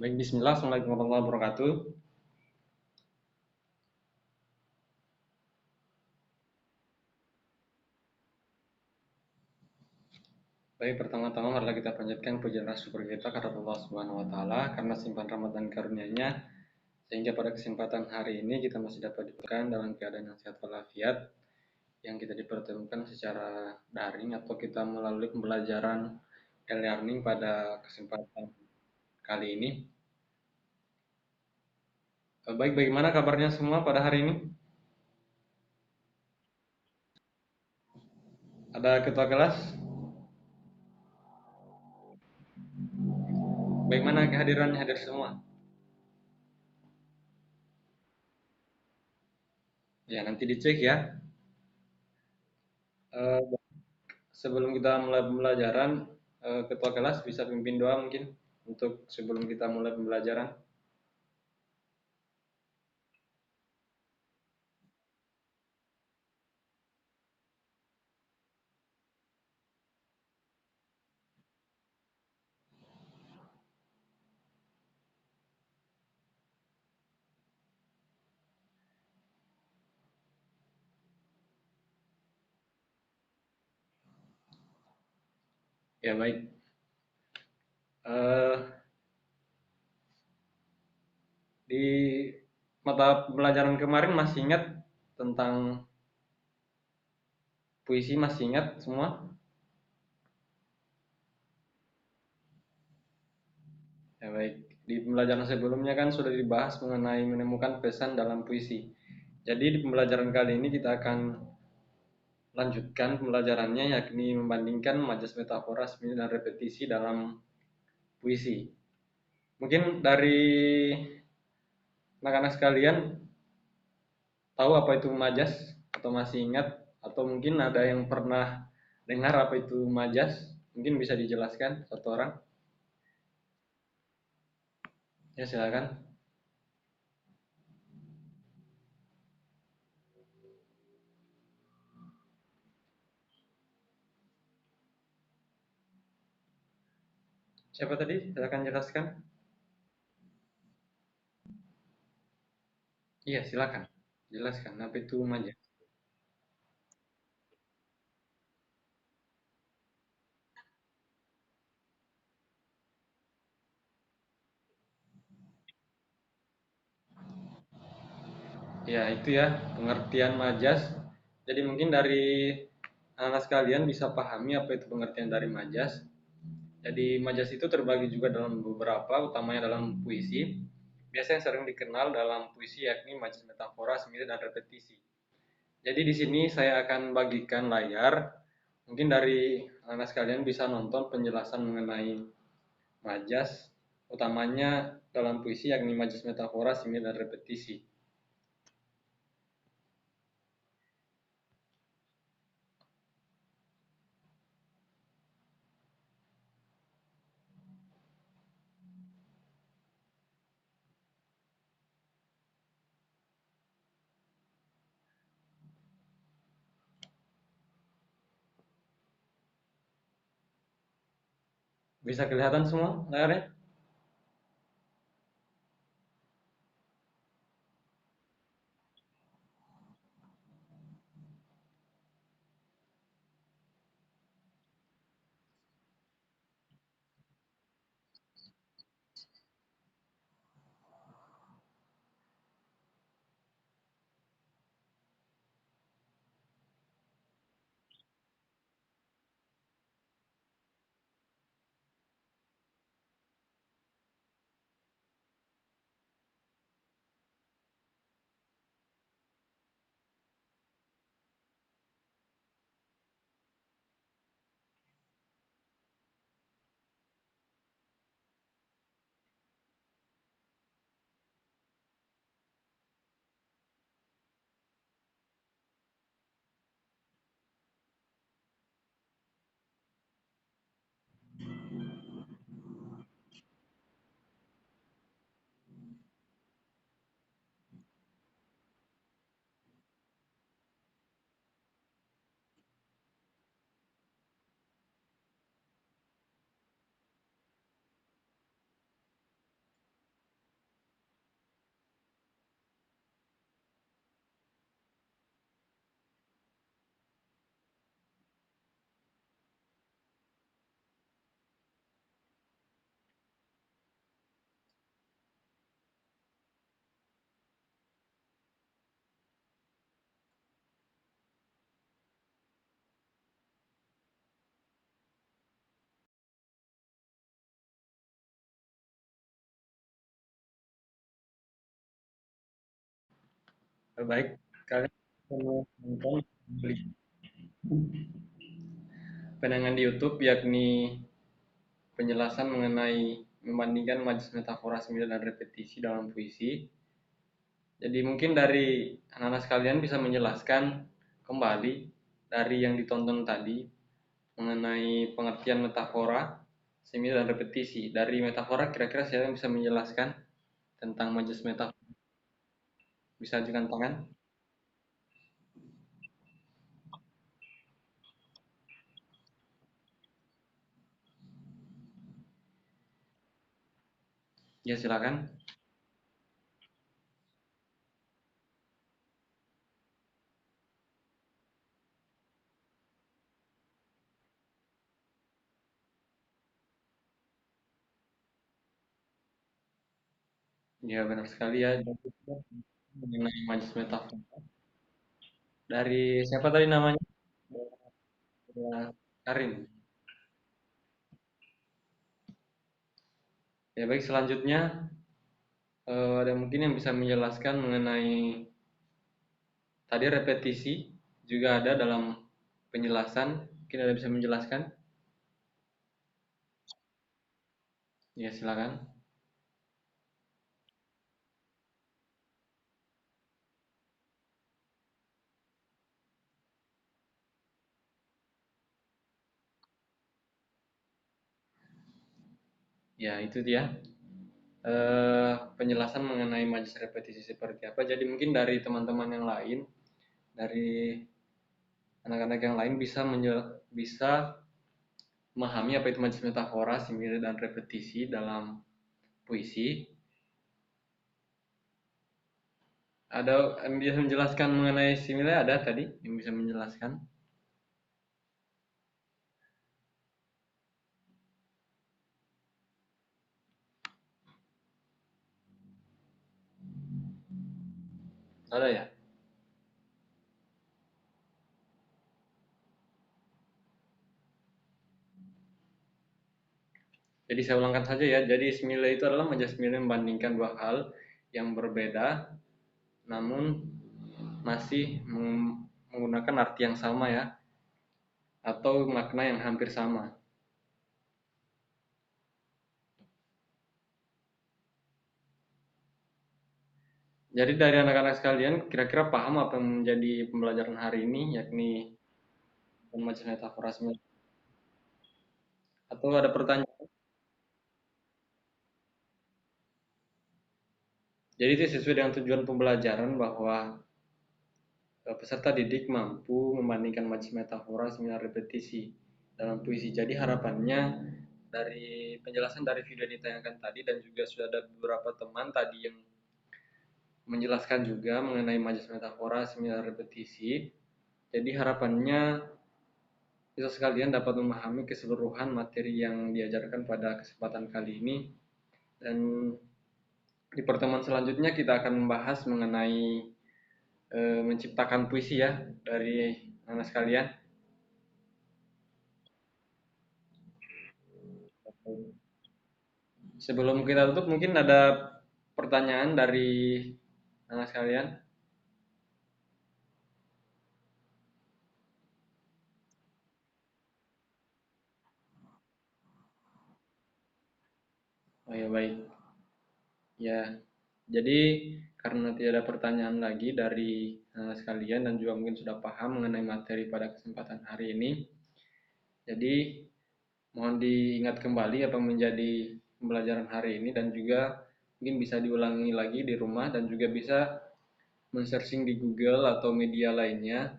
Baik, bismillah. Assalamualaikum warahmatullahi wabarakatuh. Baik, pertama-tama marilah kita panjatkan pujian rasa syukur kita kepada Allah Subhanahu wa taala karena simpan rahmat dan karunia-Nya sehingga pada kesempatan hari ini kita masih dapat dipertemukan dalam keadaan yang sehat walafiat, yang kita dipertemukan secara daring atau kita melalui pembelajaran e-learning pada kesempatan kali ini. Baik, bagaimana kabarnya semua pada hari ini? Ada ketua kelas? Bagaimana kehadirannya hadir semua? Ya, nanti dicek ya. Eh, Sebelum kita mulai pembelajaran, ketua kelas bisa pimpin doa mungkin untuk sebelum kita mulai pembelajaran. Ya baik. Eh, di mata pembelajaran kemarin masih ingat tentang puisi, masih ingat semua? Ya baik. Di pembelajaran sebelumnya kan sudah dibahas mengenai menemukan pesan dalam puisi. Jadi di pembelajaran kali ini kita akan lanjutkan pembelajarannya, yakni membandingkan majas metafora, simile dan repetisi dalam puisi. Mungkin dari anak-anak sekalian tahu apa itu majas atau masih ingat, atau mungkin ada yang pernah dengar apa itu majas, mungkin bisa dijelaskan satu orang. Ya silakan. Siapa tadi, silakan jelaskan. Iya silakan jelaskan apa itu majas. Ya itu ya pengertian majas. Jadi mungkin dari anak sekalian bisa pahami apa itu pengertian dari majas. Jadi majas itu terbagi juga dalam beberapa, utamanya dalam puisi. Biasanya yang sering dikenal dalam puisi yakni majas metafora, simile, dan repetisi. Jadi di sini saya akan bagikan layar. Mungkin dari anak sekalian bisa nonton penjelasan mengenai majas, utamanya dalam puisi yakni majas metafora, simile, dan repetisi. Bisa kelihatan semua layarnya? Baik, kalian menonton penangan di YouTube yakni penjelasan mengenai membandingkan majas metafora, simile, dan repetisi dalam puisi. Jadi mungkin dari anak-anak sekalian bisa menjelaskan kembali dari yang ditonton tadi mengenai pengertian metafora, simile, dan repetisi. Dari metafora kira-kira saya bisa menjelaskan tentang majas metafora. Bisa ajukan tangan? Ya silakan. Ya benar sekali ya. Jadi, mengenai majas metafora. Dari siapa tadi namanya? Karin. Ya baik, selanjutnya ada mungkin yang bisa menjelaskan mengenai tadi repetisi juga ada dalam penjelasan. Mungkin ada bisa menjelaskan? Ya silakan. Ya itu dia penjelasan mengenai majas repetisi seperti apa. Jadi mungkin dari teman-teman yang lain, dari anak-anak yang lain bisa memahami apa itu majas metafora, simile, dan repetisi dalam puisi. Ada yang bisa menjelaskan mengenai simile, ada tadi yang bisa menjelaskan? Ada ya? Jadi saya ulangkan saja ya. Jadi simile itu adalah majas simile membandingkan dua hal yang berbeda, namun masih menggunakan arti yang sama ya, atau makna yang hampir sama. Jadi dari anak-anak sekalian, kira-kira paham apa yang menjadi pembelajaran hari ini, yakni majas metafora simile? Atau ada pertanyaan? Jadi itu sesuai dengan tujuan pembelajaran bahwa peserta didik mampu membandingkan majas metafora simile repetisi dalam puisi. Jadi harapannya dari penjelasan dari video yang ditayangkan tadi dan juga sudah ada beberapa teman tadi yang menjelaskan juga mengenai majas metafora, simile, repetisi. Jadi harapannya kita sekalian dapat memahami keseluruhan materi yang diajarkan pada kesempatan kali ini, dan di pertemuan selanjutnya kita akan membahas mengenai menciptakan puisi ya dari anak sekalian. Sebelum kita tutup mungkin ada pertanyaan dari anak sekalian. Oh ya baik. Ya, jadi karena tidak ada pertanyaan lagi dari sekalian dan juga mungkin sudah paham mengenai materi pada kesempatan hari ini, jadi mohon diingat kembali apa menjadi pembelajaran hari ini dan juga mungkin bisa diulangi lagi di rumah dan juga bisa men-searching di Google atau media lainnya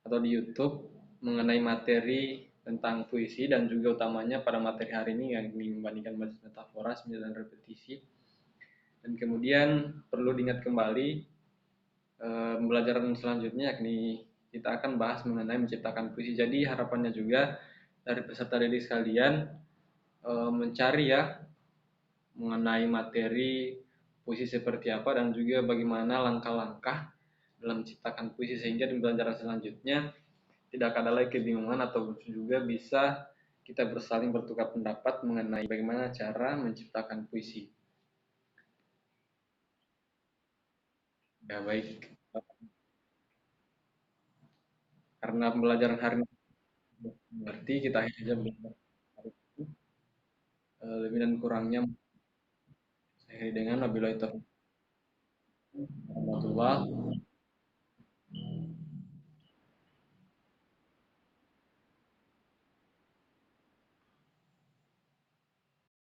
atau di YouTube mengenai materi tentang puisi dan juga utamanya pada materi hari ini yang membandingkan basis metafora, sembilan repetisi. Dan kemudian perlu diingat kembali pembelajaran selanjutnya yakni kita akan bahas mengenai menciptakan puisi. Jadi harapannya juga dari peserta didik sekalian mencari ya mengenai materi puisi seperti apa dan juga bagaimana langkah-langkah dalam menciptakan puisi sehingga di pembelajaran selanjutnya tidak ada lagi kebingungan atau juga bisa kita bersaling bertukar pendapat mengenai bagaimana cara menciptakan puisi. Ya baik, karena pembelajaran hari ini mengerti, kita akhiri saja belajar hari ini. Lebih dan kurangnya saya akhiri dengan wabillahi taufiq warahmatullah.